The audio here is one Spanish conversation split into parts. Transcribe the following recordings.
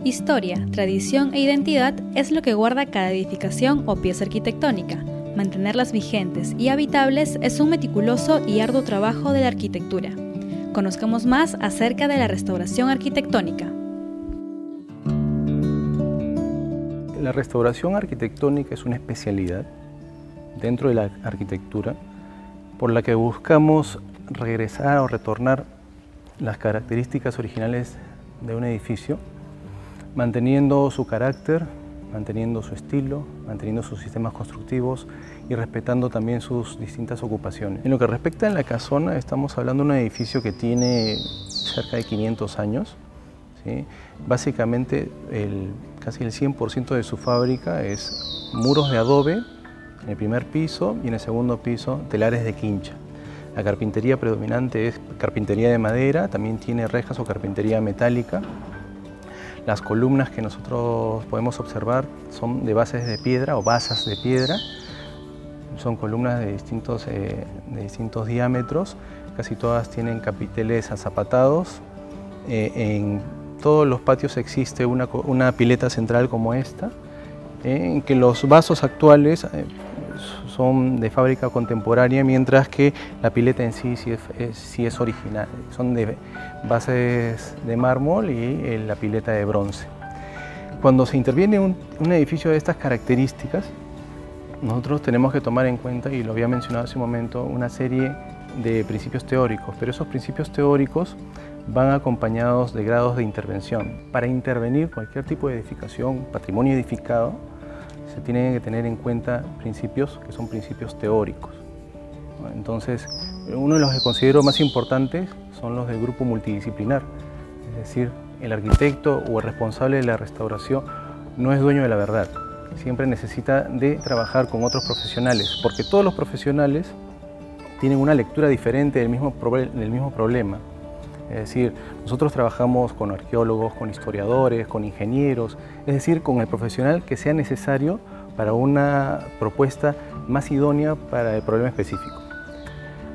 Historia, tradición e identidad es lo que guarda cada edificación o pieza arquitectónica. Mantenerlas vigentes y habitables es un meticuloso y arduo trabajo de la arquitectura. Conozcamos más acerca de la restauración arquitectónica. La restauración arquitectónica es una especialidad dentro de la arquitectura por la que buscamos regresar o retornar las características originales de un edificio, manteniendo su carácter, manteniendo su estilo, manteniendo sus sistemas constructivos y respetando también sus distintas ocupaciones. En lo que respecta a la casona, estamos hablando de un edificio que tiene cerca de 500 años. ¿Sí? Básicamente casi el 100% de su fábrica es muros de adobe en el primer piso y en el segundo piso telares de quincha. La carpintería predominante es carpintería de madera, también tiene rejas o carpintería metálica. Las columnas que nosotros podemos observar son de bases de piedra o basas de piedra. Son columnas de distintos diámetros, casi todas tienen capiteles azapatados. En todos los patios existe una pileta central como esta, en que los vasos actuales son de fábrica contemporánea, mientras que la pileta en sí es original. Son de bases de mármol y la pileta de bronce. Cuando se interviene un edificio de estas características, nosotros tenemos que tomar en cuenta, y lo había mencionado hace un momento, una serie de principios teóricos, pero esos principios teóricos van acompañados de grados de intervención. Para intervenir cualquier tipo de edificación, patrimonio edificado, se tienen que tener en cuenta principios que son principios teóricos. Entonces, uno de los que considero más importantes son los del grupo multidisciplinar, es decir, el arquitecto o el responsable de la restauración no es dueño de la verdad, siempre necesita de trabajar con otros profesionales, porque todos los profesionales tienen una lectura diferente del mismo problema. Es decir, nosotros trabajamos con arqueólogos, con historiadores, con ingenieros, es decir, con el profesional que sea necesario para una propuesta más idónea para el problema específico.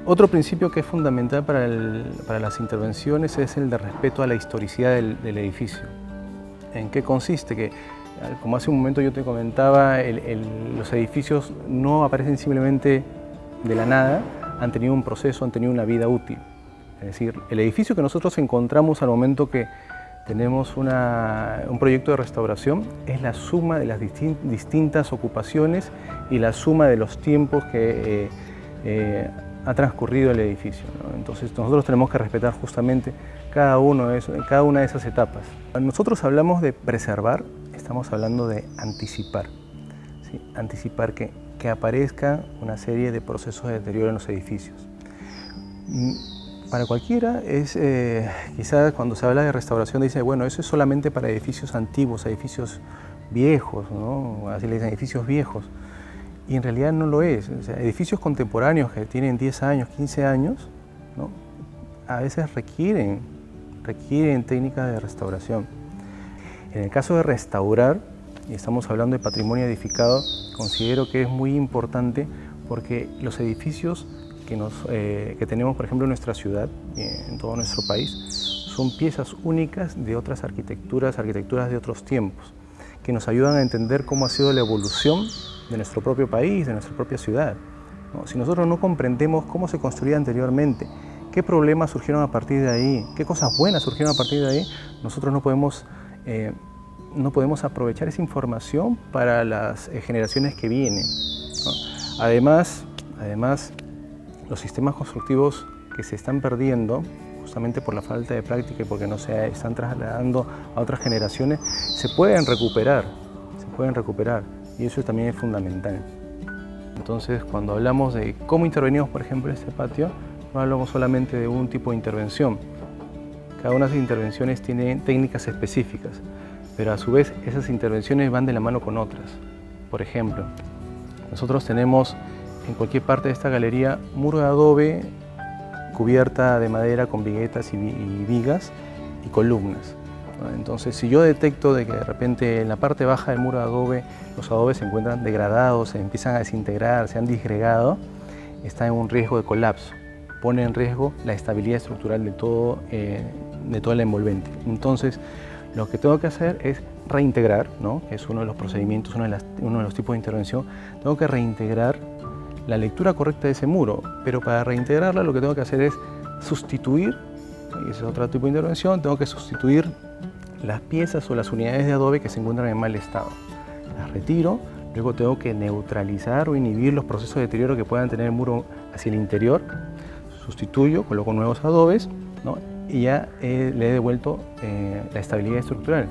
Otro principio que es fundamental para las intervenciones es el de respeto a la historicidad del edificio. ¿En qué consiste? Que, como hace un momento yo te comentaba, los edificios no aparecen simplemente de la nada, han tenido un proceso, han tenido una vida útil. Es decir, el edificio que nosotros encontramos al momento que tenemos un proyecto de restauración es la suma de las distintas ocupaciones y la suma de los tiempos que ha transcurrido el edificio, ¿no? Entonces nosotros tenemos que respetar justamente cada una de esas etapas. Cuando nosotros hablamos de preservar, estamos hablando de anticipar, ¿sí? Anticipar que aparezca una serie de procesos de deterioro en los edificios. Para cualquiera, quizás cuando se habla de restauración dice, bueno, eso es solamente para edificios antiguos, edificios viejos, ¿no? Así le dicen, edificios viejos. Y en realidad no lo es. O sea, edificios contemporáneos que tienen 10 años, 15 años, ¿no? A veces requieren técnicas de restauración. En el caso de restaurar, y estamos hablando de patrimonio edificado, considero que es muy importante porque los edificios que tenemos, por ejemplo, en nuestra ciudad, en todo nuestro país, son piezas únicas de otras arquitecturas de otros tiempos, que nos ayudan a entender cómo ha sido la evolución de nuestro propio país, de nuestra propia ciudad, ¿no? Si nosotros no comprendemos cómo se construía anteriormente, qué problemas surgieron a partir de ahí, qué cosas buenas surgieron a partir de ahí, nosotros no podemos aprovechar esa información para las generaciones que vienen, ¿no? Además, los sistemas constructivos que se están perdiendo, justamente por la falta de práctica y porque no se están trasladando a otras generaciones, se pueden recuperar, y eso también es fundamental. Entonces, cuando hablamos de cómo intervenimos, por ejemplo, en este patio, no hablamos solamente de un tipo de intervención. Cada una de esas intervenciones tiene técnicas específicas, pero a su vez esas intervenciones van de la mano con otras. Por ejemplo, nosotros tenemos en cualquier parte de esta galería muro de adobe, cubierta de madera con viguetas y vigas y columnas. Entonces, si yo detecto de que de repente en la parte baja del muro de adobe los adobes se encuentran degradados, se empiezan a desintegrar, se han disgregado, está en un riesgo de colapso. Pone en riesgo la estabilidad estructural de todo el envolvente. Entonces, Lo que tengo que hacer es reintegrar, ¿no? Que es uno de los procedimientos, uno de los tipos de intervención. Tengo que reintegrar la lectura correcta de ese muro, pero para reintegrarla lo que tengo que hacer es sustituir, y ese es otro tipo de intervención, tengo que sustituir las piezas o las unidades de adobe que se encuentran en mal estado. Las retiro, luego tengo que neutralizar o inhibir los procesos de deterioro que puedan tener el muro hacia el interior, sustituyo, coloco nuevos adobes, ¿no? Y ya le he devuelto la estabilidad estructural,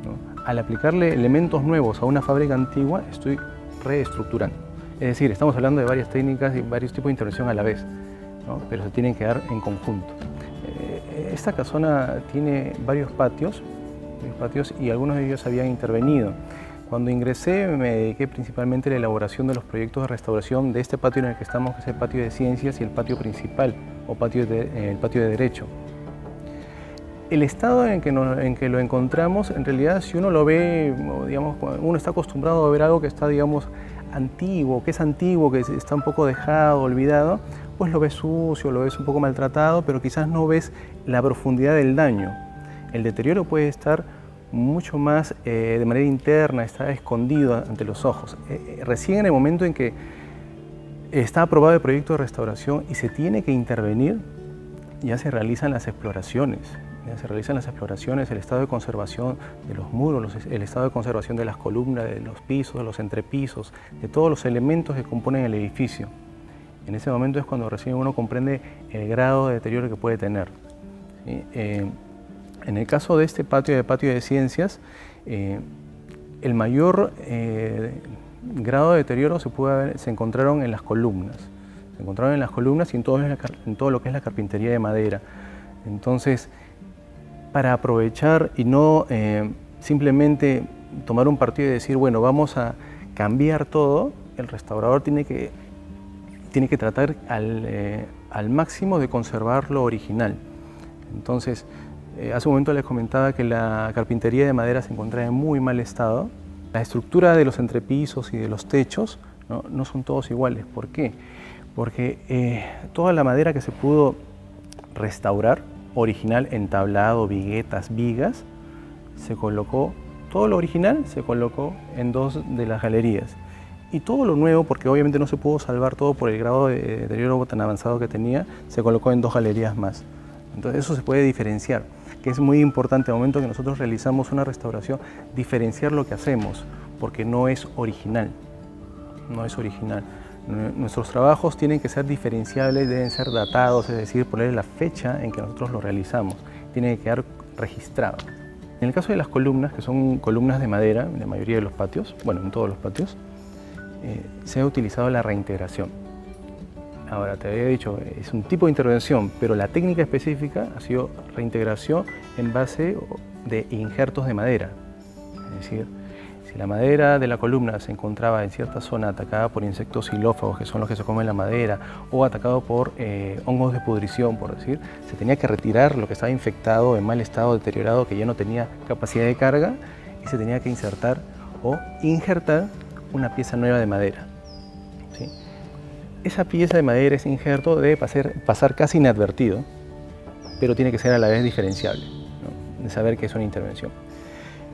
¿no? Al aplicarle elementos nuevos a una fábrica antigua, estoy reestructurando. Es decir, estamos hablando de varias técnicas y varios tipos de intervención a la vez, ¿no? Pero se tienen que dar en conjunto. Esta casona tiene varios patios y algunos de ellos habían intervenido. Cuando ingresé me dediqué principalmente a la elaboración de los proyectos de restauración de este patio en el que estamos, que es el patio de ciencias y el patio principal, o el patio de derecho. El estado en que lo encontramos, en realidad, si uno lo ve, digamos, uno está acostumbrado a ver algo que está, digamos, antiguo, que está un poco dejado, olvidado, pues lo ves sucio, lo ves un poco maltratado, pero quizás no ves la profundidad del daño. El deterioro puede estar mucho más de manera interna, está escondido ante los ojos. Recién en el momento en que está aprobado el proyecto de restauración y se tiene que intervenir, ya se realizan las exploraciones. El estado de conservación de los muros, el estado de conservación de las columnas, de los pisos, de los entrepisos, de todos los elementos que componen el edificio. En ese momento es cuando recién uno comprende el grado de deterioro que puede tener, ¿sí? En el caso de este patio de ciencias, el mayor grado de deterioro se encontraron en las columnas. Se encontraron en las columnas y en todo lo que es la carpintería de madera. Entonces, para aprovechar y no simplemente tomar un partido y decir, bueno, vamos a cambiar todo, el restaurador tiene que tratar al máximo de conservar lo original. Entonces, hace un momento les comentaba que la carpintería de madera se encontraba en muy mal estado. La estructura de los entrepisos y de los techos no son todos iguales. ¿Por qué? Porque toda la madera que se pudo restaurar, original, entablado, viguetas, vigas, todo lo original se colocó en 2 de las galerías. Y todo lo nuevo, porque obviamente no se pudo salvar todo por el grado de deterioro tan avanzado que tenía, se colocó en 2 galerías más. Entonces eso se puede diferenciar, que es muy importante al momento que nosotros realizamos una restauración, diferenciar lo que hacemos, porque no es original. Nuestros trabajos tienen que ser diferenciables, deben ser datados, es decir, poner la fecha en que nosotros lo realizamos, tiene que quedar registrado. En el caso de las columnas, que son columnas de madera, en la mayoría de los patios, bueno, en todos los patios, se ha utilizado la reintegración. Ahora, te había dicho, es un tipo de intervención, pero la técnica específica ha sido reintegración en base de injertos de madera. Es decir, si la madera de la columna se encontraba en cierta zona atacada por insectos xilófagos, que son los que se comen la madera, o atacado por hongos de pudrición, por decir, se tenía que retirar lo que estaba infectado, en mal estado, deteriorado, que ya no tenía capacidad de carga, y se tenía que insertar o injertar una pieza nueva de madera, ¿sí? Esa pieza de madera, ese injerto, debe pasar casi inadvertido, pero tiene que ser a la vez diferenciable, ¿no? De saber que es una intervención.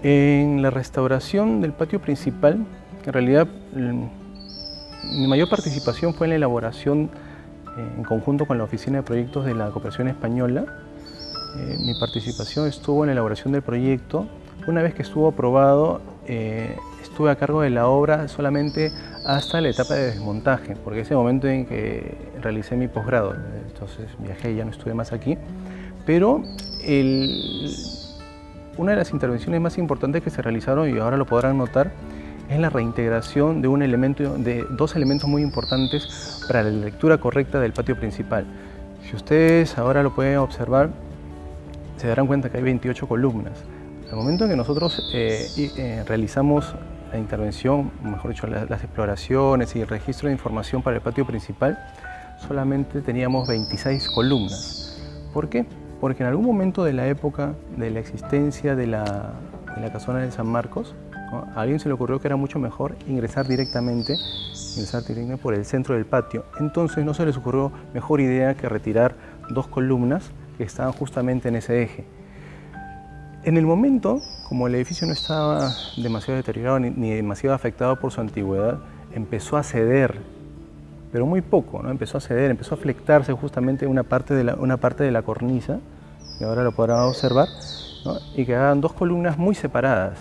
En la restauración del patio principal, en realidad mi mayor participación fue en la elaboración en conjunto con la Oficina de Proyectos de la Cooperación Española. Mi participación estuvo en la elaboración del proyecto. Una vez que estuvo aprobado, estuve a cargo de la obra solamente hasta la etapa de desmontaje, porque ese momento en que realicé mi posgrado, entonces viajé y ya no estuve más aquí, pero una de las intervenciones más importantes que se realizaron, y ahora lo podrán notar, es la reintegración de 2 elementos muy importantes para la lectura correcta del patio principal. Si ustedes ahora lo pueden observar, se darán cuenta que hay 28 columnas. Al momento en que nosotros realizamos la intervención, mejor dicho, las exploraciones y el registro de información para el patio principal, solamente teníamos 26 columnas. ¿Por qué? Porque en algún momento de la época de la existencia de la casona de San Marcos, ¿no?, a alguien se le ocurrió que era mucho mejor ingresar directamente por el centro del patio. Entonces no se les ocurrió mejor idea que retirar 2 columnas que estaban justamente en ese eje. En el momento, como el edificio no estaba demasiado deteriorado ni demasiado afectado por su antigüedad, empezó a ceder, pero muy poco, ¿no? Empezó a ceder, empezó a flectarse justamente una parte de la cornisa, que ahora lo podrán observar, ¿no? Y quedaban dos columnas muy separadas.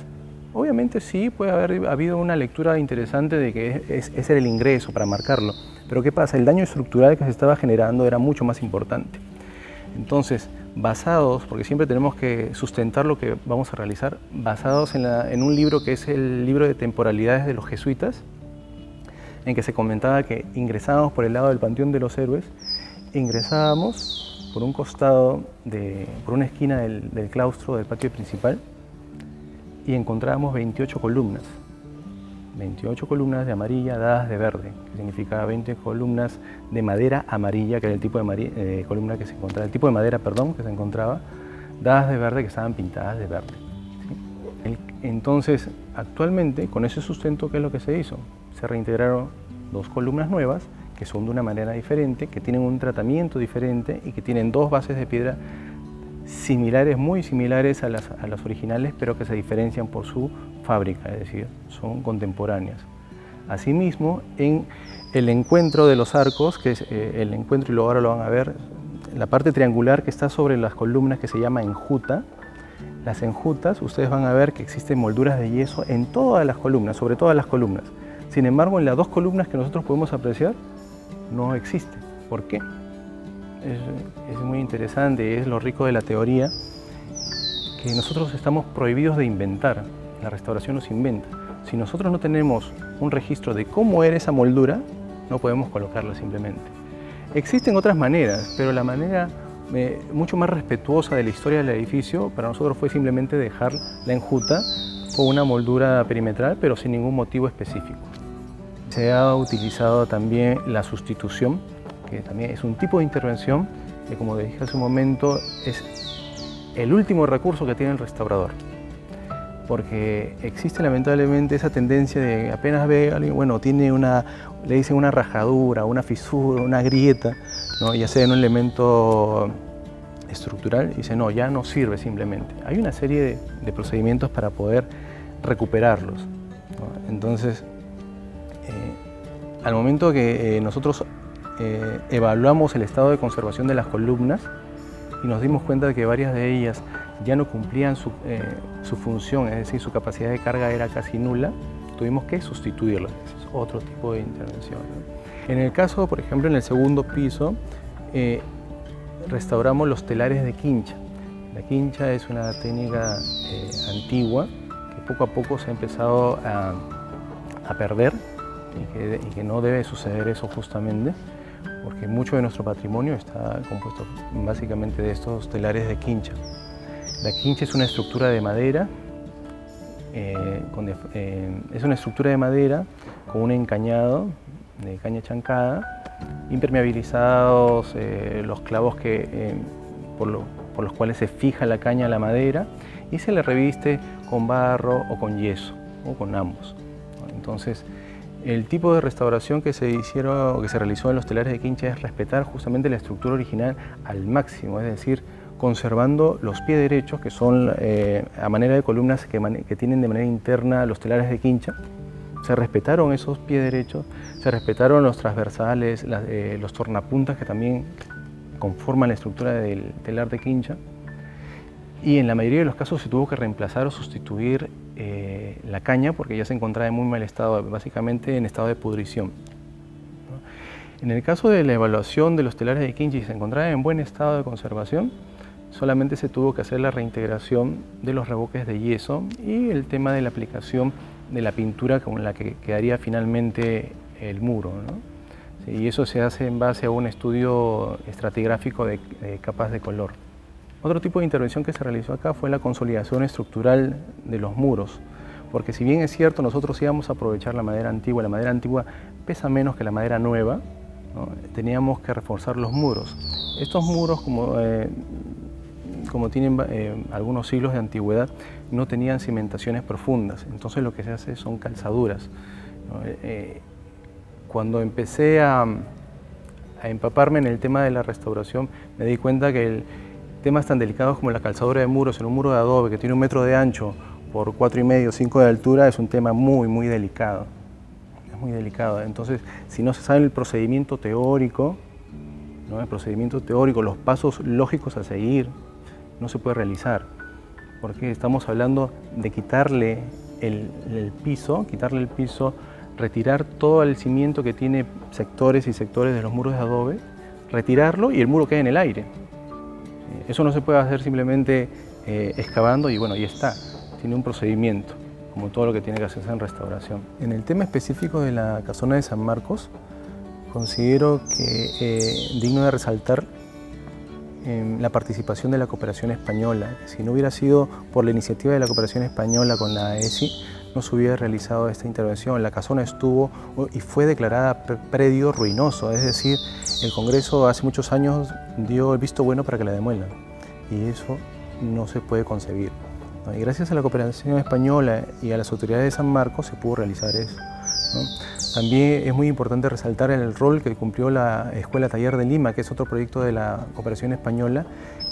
Obviamente sí puede haber habido una lectura interesante de que ese era el ingreso para marcarlo, pero ¿qué pasa? El daño estructural que se estaba generando era mucho más importante. Entonces, basados, porque siempre tenemos que sustentar lo que vamos a realizar, basados en un libro que es el libro de temporalidades de los jesuitas, en que se comentaba que ingresábamos por el lado del Panteón de los Héroes, ingresábamos por un costado, por una esquina del claustro del patio principal, y encontrábamos 28 columnas. 28 columnas de amarilla dadas de verde, que significaba 20 columnas de madera amarilla, que era el tipo de columna que se encontraba, el tipo de madera, perdón, que se encontraba, dadas de verde, que estaban pintadas de verde. ¿Sí? Entonces, actualmente, con ese sustento, ¿qué es lo que se hizo? Se reintegraron dos columnas nuevas, que son de una manera diferente, que tienen un tratamiento diferente y que tienen dos bases de piedra similares, muy similares a las originales, pero que se diferencian por su fábrica, es decir, son contemporáneas. Asimismo, en el encuentro de los arcos, que es el encuentro, y luego ahora lo van a ver, la parte triangular que está sobre las columnas, que se llama enjuta, las enjutas, ustedes van a ver que existen molduras de yeso en todas las columnas, sobre todas las columnas. Sin embargo, en las dos columnas que nosotros podemos apreciar, no existe. ¿Por qué? Es muy interesante, es lo rico de la teoría, que nosotros estamos prohibidos de inventar, la restauración nos inventa. Si nosotros no tenemos un registro de cómo era esa moldura, no podemos colocarla simplemente. Existen otras maneras, pero la manera mucho más respetuosa de la historia del edificio para nosotros fue simplemente dejar la enjuta con una moldura perimetral, pero sin ningún motivo específico. Se ha utilizado también la sustitución, que también es un tipo de intervención que, como dije hace un momento, es el último recurso que tiene el restaurador. Porque existe lamentablemente esa tendencia de apenas ve a alguien, bueno, le dicen una rajadura, una fisura, una grieta, ¿no? Ya sea en un elemento estructural, y dice, no, ya no sirve simplemente. Hay una serie de procedimientos para poder recuperarlos, ¿no? Entonces, al momento que nosotros evaluamos el estado de conservación de las columnas y nos dimos cuenta de que varias de ellas ya no cumplían su función, es decir, su capacidad de carga era casi nula, tuvimos que sustituirlas. Ese es otro tipo de intervención, ¿no? En el caso, por ejemplo, en el segundo piso, restauramos los telares de quincha. La quincha es una técnica antigua que poco a poco se ha empezado a perder y que no debe suceder eso justamente, porque mucho de nuestro patrimonio está compuesto básicamente de estos telares de quincha. La quincha es una estructura de madera, con un encañado de caña chancada, impermeabilizados los clavos por los cuales se fija la caña a la madera, y se le reviste con barro o con yeso, o con ambos. Entonces, el tipo de restauración que se realizó en los telares de quincha es respetar justamente la estructura original al máximo, es decir, conservando los pies derechos, que son a manera de columnas que tienen de manera interna los telares de quincha. Se respetaron esos pies derechos, se respetaron los transversales, los tornapuntas que también conforman la estructura del telar de quincha. Y en la mayoría de los casos se tuvo que reemplazar o sustituir la caña porque ya se encontraba en muy mal estado, básicamente en estado de pudrición, ¿no? En el caso de la evaluación de los telares de quincha y se encontraba en buen estado de conservación, solamente se tuvo que hacer la reintegración de los revoques de yeso y el tema de la aplicación de la pintura con la que quedaría finalmente el muro, ¿no? Sí, y eso se hace en base a un estudio estratigráfico de capas de color. Otro tipo de intervención que se realizó acá fue la consolidación estructural de los muros, porque si bien es cierto nosotros íbamos a aprovechar la madera antigua pesa menos que la madera nueva, ¿no? Teníamos que reforzar los muros. Estos muros, como tienen algunos siglos de antigüedad, no tenían cimentaciones profundas, entonces lo que se hace son calzaduras, ¿no? Cuando empecé a empaparme en el tema de la restauración, me di cuenta que temas tan delicados como la calzadura de muros en un muro de adobe que tiene 1 metro de ancho por 4,5 o 5 de altura es un tema muy delicado. Es muy delicado. Entonces, si no se sabe el procedimiento teórico, ¿no? El procedimiento teórico, los pasos lógicos a seguir, no se puede realizar. Porque estamos hablando de quitarle el piso, retirar todo el cimiento que tiene sectores y sectores de los muros de adobe, retirarlo y el muro queda en el aire. Eso no se puede hacer simplemente excavando y bueno, ahí está. Tiene un procedimiento, como todo lo que tiene que hacerse en restauración. En el tema específico de la casona de San Marcos, considero que digno de resaltar la participación de la cooperación española. Si no hubiera sido por la iniciativa de la cooperación española con la AESI, no se hubiera realizado esta intervención. La casona estuvo y fue declarada predio ruinoso, es decir, el Congreso hace muchos años dio el visto bueno para que la demuelan y eso no se puede concebir. Y gracias a la cooperación española y a las autoridades de San Marcos se pudo realizar eso, ¿no? También es muy importante resaltar el rol que cumplió la Escuela Taller de Lima, que es otro proyecto de la cooperación española,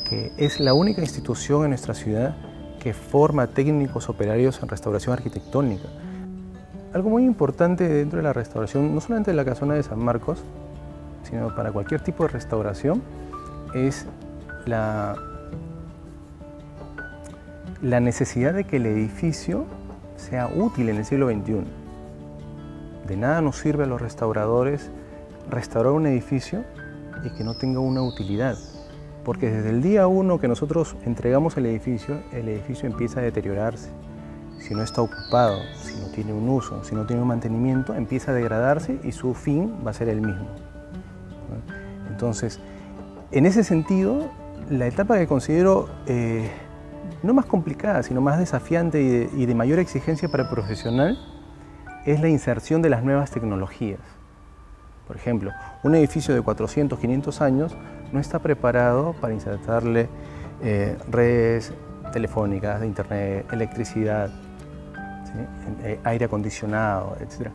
que es la única institución en nuestra ciudad que forma técnicos operarios en restauración arquitectónica. Algo muy importante dentro de la restauración, no solamente de la casona de San Marcos, sino para cualquier tipo de restauración, es la necesidad de que el edificio sea útil en el siglo XXI. De nada nos sirve a los restauradores restaurar un edificio y que no tenga una utilidad, porque desde el día 1 que nosotros entregamos el edificio empieza a deteriorarse. Si no está ocupado, si no tiene un uso, si no tiene un mantenimiento, empieza a degradarse y su fin va a ser el mismo. Entonces, en ese sentido, la etapa que considero no más complicada, sino más desafiante y de mayor exigencia para el profesional es la inserción de las nuevas tecnologías. Por ejemplo, un edificio de 400, 500 años no está preparado para insertarle redes telefónicas, de internet, electricidad, ¿sí? Aire acondicionado, etc.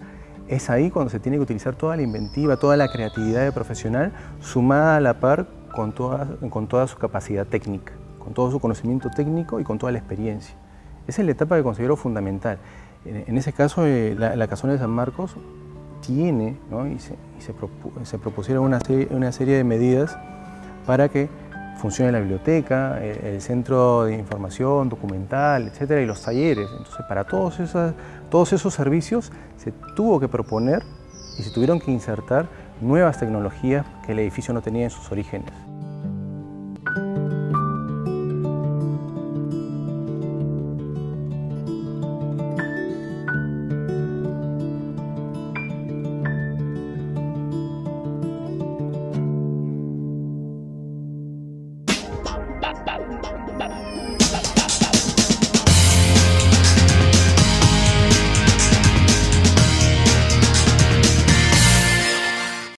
Es ahí cuando se tiene que utilizar toda la inventiva, toda la creatividad del profesional, sumada a la par con toda su capacidad técnica, con todo su conocimiento técnico y con toda la experiencia. Esa es la etapa que considero fundamental. En ese caso, la casona de San Marcos tiene, ¿no? y se propusieron una serie de medidas para que funcione la biblioteca, el centro de información documental, etcétera, y los talleres. Entonces, para todos esos servicios se tuvo que proponer y se tuvieron que insertar nuevas tecnologías que el edificio no tenía en sus orígenes.